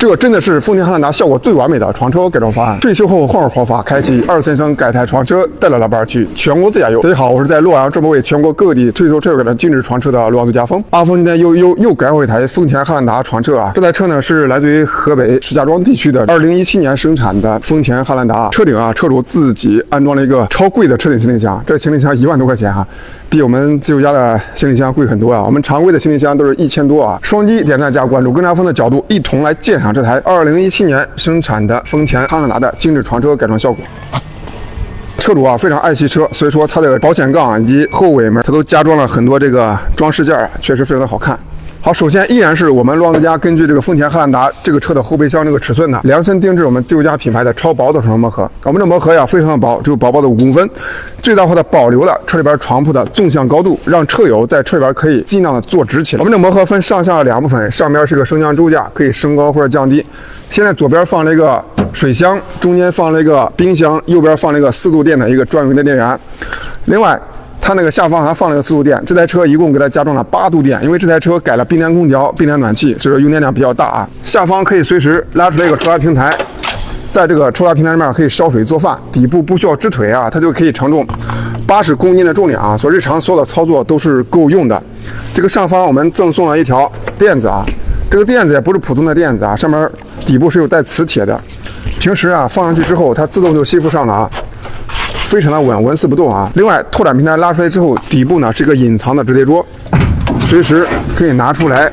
这个真的是丰田汉兰达效果最完美的床车改装方案。退休后换豪法，开启2先生改台床车，带来了伴去全国自驾游。大家好，我是在洛阳专门为全国各地退休车友改装精致床车的洛阳最佳风。阿峰今天又改回一台丰田汉兰达床车啊，这台车呢是来自于河北石家庄地区的2017年生产的丰田汉兰达。车顶啊，车主自己安装了一个超贵的车顶行李箱，这行李箱1万多块钱啊。比我们自由家的行李箱贵很多啊！我们常规的行李箱都是1000多啊！双击点赞加关注，跟着风的角度一同来鉴赏这台2017年生产的丰田汉兰达的精致床车改装效果。车主啊非常爱惜车，所以说它的保险杠以及后尾门，它都加装了很多这个装饰件，确实非常的好看。好，首先依然是我们洛阳之家根据这个丰田汉兰达这个车的后备箱这个尺寸呢，量身定制我们自由家品牌的超薄的床磨合。我们这磨合呀非常的薄，只有薄薄的5公分，最大化的保留了车里边床铺的纵向高度，让车友在车里边可以尽量的坐直起来。我们这磨合分上下2部分，上边是个升降支架，可以升高或者降低。现在左边放了一个水箱，中间放了一个冰箱，右边放了一个4度电的一个专用的电源。另外它那个下方还放了个4度电，这台车一共给它加装了8度电，因为这台车改了并联空调、并联暖气，所以说用电量比较大啊。下方可以随时拉出来一个抽拉平台，在这个抽拉平台上面可以烧水做饭，底部不需要支腿啊，它就可以承重80公斤的重量啊，所以日常所有的操作都是够用的。这个上方我们赠送了一条垫子啊，这个垫子也不是普通的垫子啊，上面底部是有带磁铁的，平时啊放上去之后它自动就吸附上了啊。非常的稳，纹丝不动啊。另外，拓展平台拉出来之后，底部呢是一个隐藏的折叠桌，随时可以拿出来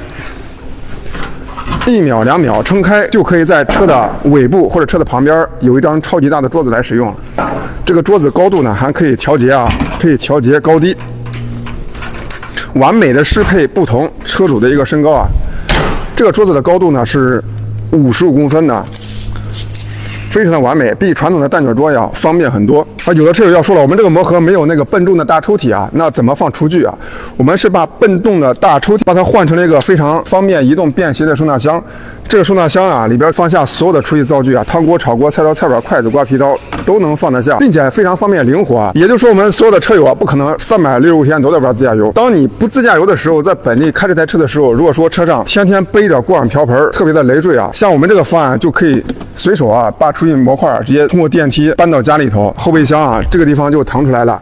，1秒2秒撑开，就可以在车的尾部或者车的旁边有一张超级大的桌子来使用。这个桌子高度呢还可以调节啊，可以调节高低，完美的适配不同车主的一个身高啊。这个桌子的高度呢是55公分的。非常的完美，比传统的蛋卷桌要方便很多啊。有的车友要说了，我们这个磨合没有那个笨重的大抽屉啊，那怎么放厨具啊？我们是把笨重的大抽屉把它换成了一个非常方便移动便携的收纳箱。这个收纳箱啊，里边放下所有的厨艺灶具啊，汤锅、炒锅、菜刀、菜板、筷子、刮皮刀都能放得下，并且非常方便灵活啊。也就是说，我们所有的车友啊，不可能365天都在玩自驾游。当你不自驾游的时候，在本地开这台车的时候，如果说车上天天背着锅碗瓢盆，特别的累赘啊，像我们这个方案就可以随手啊把厨具模块直接通过电梯搬到家里头，后备箱啊这个地方就腾出来了。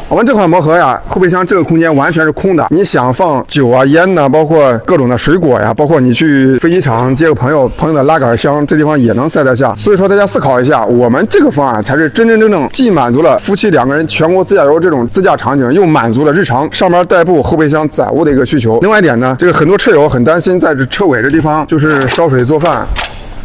我们这款磨合呀，后备箱这个空间完全是空的，你想放酒啊、烟呐，包括各种的水果呀，包括你去飞机场接个朋友的拉杆箱，这地方也能塞得下。所以说大家思考一下，我们这个方案才是真正既满足了夫妻2个人全国自驾游这种自驾场景，又满足了日常上班代步、后备箱载物的一个需求。另外一点呢，这个很多车友很担心在这车尾这地方就是烧水做饭。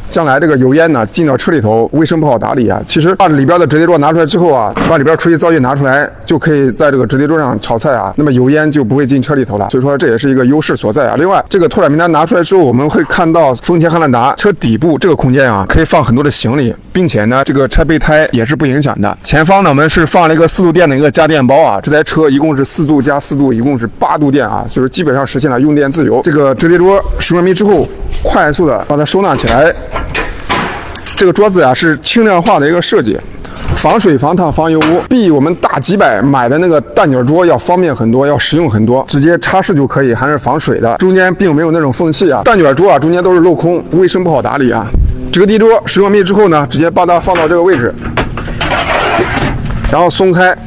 将来这个油烟呢进到车里头，卫生不好打理啊。其实把里边的折叠桌拿出来之后啊，把里边厨艺灶具拿出来，就可以在这个折叠桌上炒菜啊，那么油烟就不会进车里头了。所以说这也是一个优势所在啊。另外，这个拓展平台拿出来之后，我们会看到丰田汉兰达车底部这个空间啊，可以放很多的行李，并且呢，这个拆备胎也是不影响的。前方呢，我们是放了一个4度电的一个家电包啊，这台车一共是4度加4度，一共是8度电啊，就是基本上实现了用电自由。这个折叠桌10万米之后，快速的把它收纳起来。这个桌子啊是轻量化的一个设计，防水、防烫、防油污，比我们大几百买的那个蛋卷桌要方便很多，要实用很多，直接插式就可以，还是防水的，中间并没有那种缝隙啊。蛋卷桌啊中间都是镂空，卫生不好打理啊。折叠桌10万米之后呢，直接把它放到这个位置，然后松开，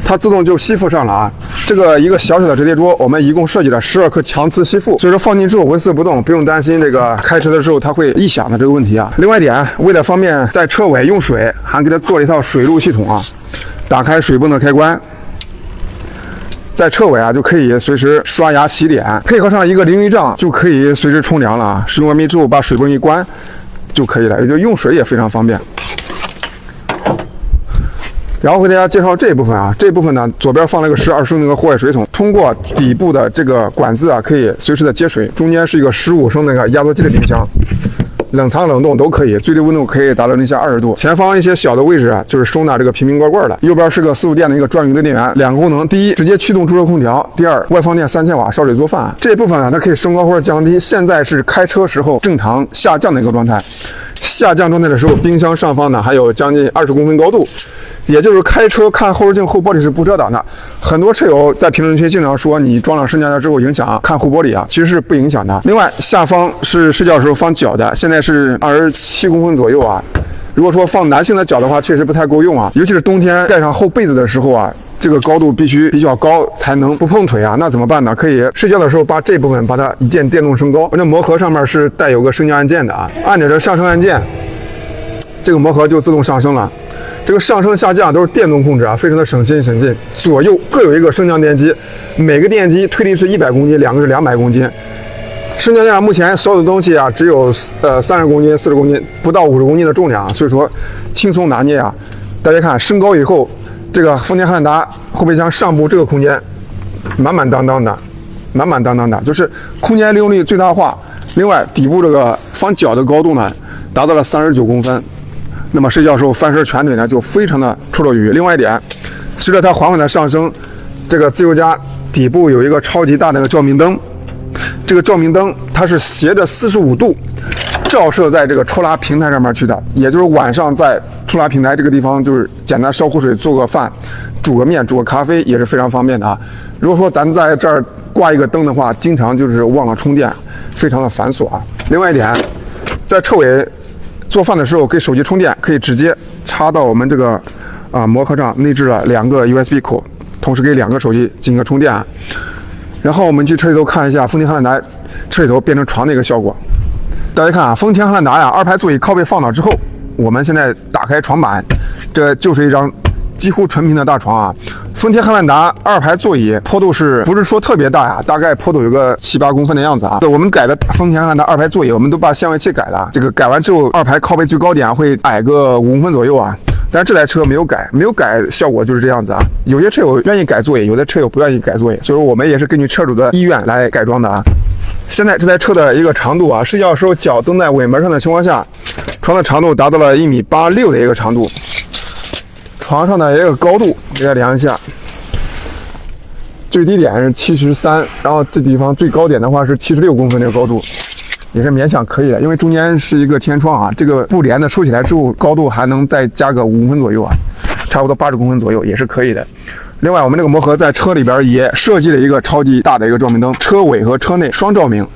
它自动就吸附上了啊。这个一个小小的折叠桌，我们一共设计了12颗强磁吸附，所以说放进之后纹丝不动，不用担心这个开车的时候它会异响的这个问题啊。另外一点，为了方便在车尾用水，还给它做了一套水路系统啊。打开水泵的开关，在车尾啊就可以随时刷牙洗脸，配合上一个淋浴帐就可以随时冲凉了啊。使用完毕之后把水泵一关就可以了，也就用水也非常方便。然后给大家介绍这一部分啊，这一部分呢，左边放了一个12升的一个户外水桶，通过底部的这个管子啊，可以随时的接水。中间是一个15升的一个压缩机的冰箱，冷藏冷冻都可以，最低温度可以达到零下20度。前方一些小的位置啊，就是收纳这个瓶瓶罐罐的。右边是个4度电的一个专用的电源，2个功能：第一，直接驱动驻车空调；第二，外放电3000瓦烧水做饭。这部分啊，它可以升高或者降低。现在是开车时候正常下降的一个状态。下降状态的时候，冰箱上方呢还有将近20公分高度。也就是开车看后视镜后玻璃是不遮挡的。很多车友在评论区经常说你装了升降架之后影响看后玻璃啊，其实是不影响的。另外下方是睡觉时候放脚的，现在是27公分左右啊。如果说放男性的脚的话，确实不太够用啊，尤其是冬天盖上厚被子的时候啊，这个高度必须比较高才能不碰腿啊。那怎么办呢？可以睡觉的时候把这部分把它一键电动升高。这磨合上面是带有个升降按键的啊，按着这上升按键，这个磨合就自动上升了。这个上升下降都是电动控制啊，非常的省心省劲。左右各有一个升降电机，每个电机推力是100公斤，两个是200公斤。升降架目前所有的东西啊，只有30公斤、40公斤，不到50公斤的重量，所以说轻松拿捏啊。大家看升高以后，这个丰田汉兰达后备箱上部这个空间满满当当的，就是空间利用率最大化。另外底部这个放脚的高度呢，达到了39公分。那么睡觉时候翻身全腿呢就非常的绰绰有余。另外一点，随着它缓缓的上升，这个自由家底部有一个超级大的照明灯，这个照明灯它是斜着45度照射在这个抽拉平台上面去的，也就是晚上在抽拉平台这个地方，就是简单烧壶水、做个饭、煮个面、煮个咖啡也是非常方便的啊。如果说咱在这儿挂一个灯的话，经常就是忘了充电，非常的繁琐啊。另外一点，在车尾做饭的时候给手机充电，可以直接插到我们这个磨合上，内置了2个 USB 口，同时给2个手机进行充电。然后我们去车里头看一下丰田汉兰达车里头变成床的一个效果。大家看啊，丰田汉兰达呀，2排座椅靠背放倒之后，我们现在打开床板，这就是一张几乎纯平的大床啊。丰田汉兰达2排座椅坡度是不是说特别大呀？大概坡度有个7、8公分的样子啊。我们改的丰田汉兰达2排座椅，我们都把相位器改了。这个改完之后，2排靠背最高点会矮个5公分左右啊。但是这台车没有改，效果就是这样子啊。有些车友愿意改座椅，有的车友不愿意改座椅，所以说我们也是根据车主的意愿来改装的啊。现在这台车的一个长度啊，睡觉时候脚蹬在尾门上的情况下，床的长度达到了1.86米的一个长度。床上的一个高度，给大家量一下，最低点是73，然后这地方最高点的话是76公分的高度，也是勉强可以的。因为中间是一个天窗啊，这个布帘子收起来之后，高度还能再加个5公分左右啊，差不多80公分左右也是可以的。另外，我们这个磨合在车里边也设计了一个超级大的一个照明灯，车尾和车内双照明。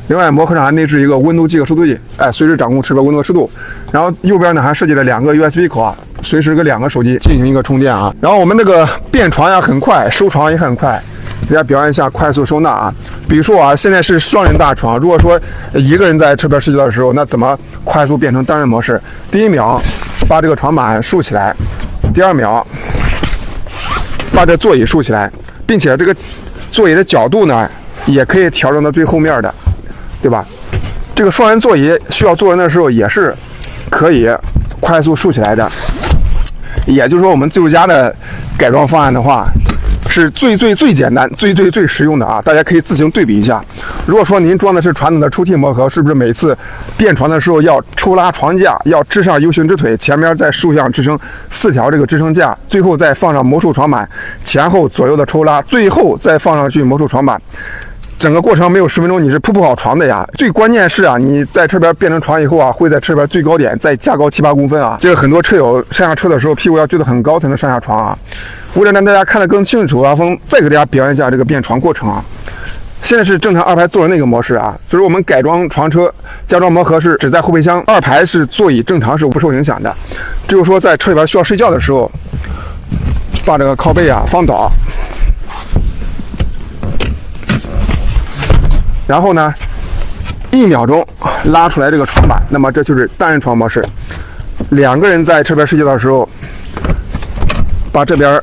另外，磨合上还内置一个温度计和湿度计，随时掌控车边温度和湿度。然后右边呢还设计了2个 USB 口啊，随时跟2个手机进行一个充电啊。然后我们这个变床呀很快，收床也很快，给大家表现一下快速收纳啊。比如说啊，现在是双人大床，如果说一个人在车边睡觉的时候，那怎么快速变成单人模式？第1秒把这个床板竖起来，第2秒把这座椅竖起来，并且这个座椅的角度呢也可以调整到最后面的。对吧？这个双人座椅需要坐人的时候也是可以快速竖起来的。也就是说，我们自由家的改装方案的话，是最简单、最实用的啊！大家可以自行对比一下。如果说您装的是传统的抽屉磨合，是不是每次垫床的时候要抽拉床架，要支上 U 型支腿，前面再竖上支撑4条这个支撑架，最后再放上魔术床板，前后左右的抽拉，最后再放上去魔术床板。整个过程没有10分钟，你是铺好床的呀。最关键是啊，你在车边变成床以后啊，会在车边最高点再加高7、8公分啊。这个很多车友上下车的时候，屁股要撅得很高才能上下床啊。为了让大家看得更清楚，阿峰再给大家表演一下这个变床过程啊。现在是正常2排坐人的一个模式啊，所以说我们改装床车加装磨合是只在后备箱，2排是座椅正常是不受影响的。只有说在车里边需要睡觉的时候，把这个靠背啊放倒。然后呢，1秒钟拉出来这个床板，那么这就是单人床模式。2个人在车边睡觉的时候，把这边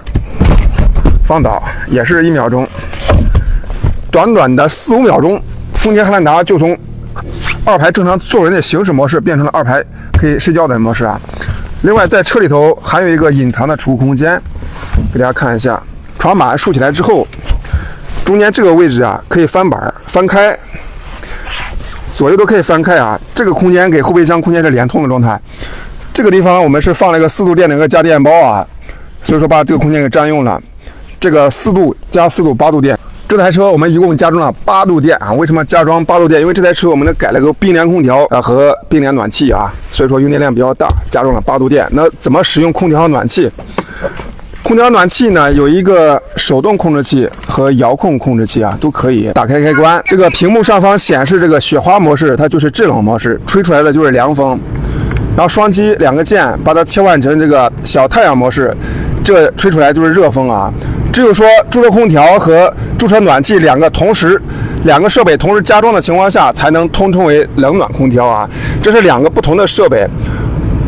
放倒，也是1秒钟。短短的4、5秒钟，丰田汉兰达就从2排正常坐人的行驶模式变成了2排可以睡觉的模式啊。另外，在车里头还有一个隐藏的储物空间，给大家看一下。床板竖起来之后，中间这个位置啊，可以翻板翻开，左右都可以翻开啊。这个空间给后备箱空间是连通的状态。这个地方我们是放了一个4度电的一个家电包啊，所以说把这个空间给占用了。这个4度加4度8度电，这台车我们一共加装了8度电啊。为什么加装8度电？因为这台车我们改了个并联空调和并联暖气啊，所以说用电量比较大，加装了8度电。那怎么使用空调和暖气？空调暖气呢有一个手动控制器和遥控控制器啊，都可以打开开关。这个屏幕上方显示这个雪花模式，它就是制冷模式，吹出来的就是凉风。然后双击2个键把它切换成这个小太阳模式，这吹出来就是热风啊。只有说驻车空调和驻车暖气两个设备同时加装的情况下，才能通称为冷暖空调啊。这是2个不同的设备。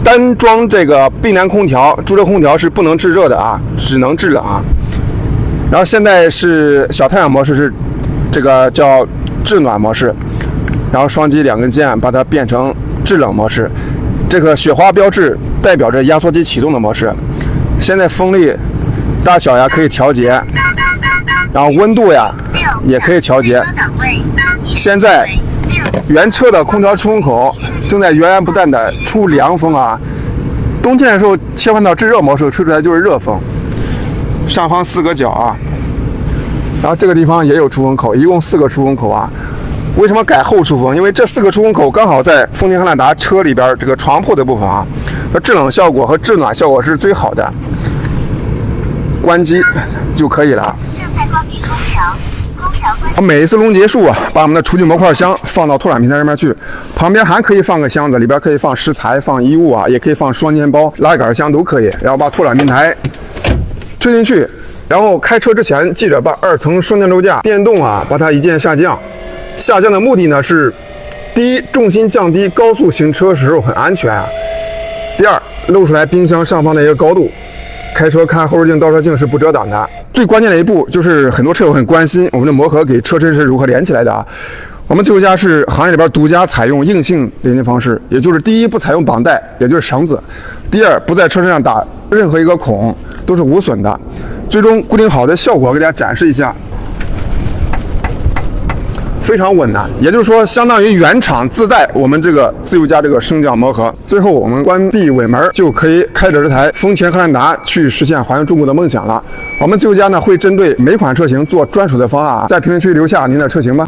单装这个并联空调，驻车空调是不能制热的啊，只能制冷啊。然后现在是小太阳模式，是这个叫制暖模式，然后双击2根键把它变成制冷模式。这个雪花标志代表着压缩机启动的模式。现在风力大小呀可以调节，然后温度呀也可以调节。现在原车的空调出风口正在源源不断的出凉风啊，冬天的时候切换到制热模式，吹出来就是热风。上方4个角啊，然后这个地方也有出风口，一共4个出风口啊。为什么改后出风？因为这4个出风口刚好在丰田汉兰达车里边这个床铺的部分啊，制冷效果和制暖效果是最好的。关机就可以了。正在关闭空调。每一次隆结束啊，把我们的厨具模块箱放到拓展平台上面去，旁边还可以放个箱子，里边可以放食材、放衣物啊，也可以放双肩包、拉杆箱都可以。然后把拓展平台推进去，然后开车之前记着把2层双电轴架电动啊，把它一键下降。下降的目的呢是：第一，重心降低，高速行车时候很安全啊；第二，露出来冰箱上方的一个高度。开车看后视镜、倒车镜是不遮挡的。最关键的一步就是很多车友很关心我们的磨合给车身是如何连起来的啊。我们自由家是行业里边独家采用硬性连接方式，也就是第一，不采用绑带，也就是绳子；第二，不在车身上打任何一个孔，都是无损的。最终固定好的效果给大家展示一下，非常稳的，也就是说相当于原厂自带我们这个自由家这个升降磨合。最后我们关闭尾门，就可以开着这台丰田汉兰达去实现环游中国的梦想了。我们自由家呢会针对每款车型做专属的方案，在评论区留下您的车型吧。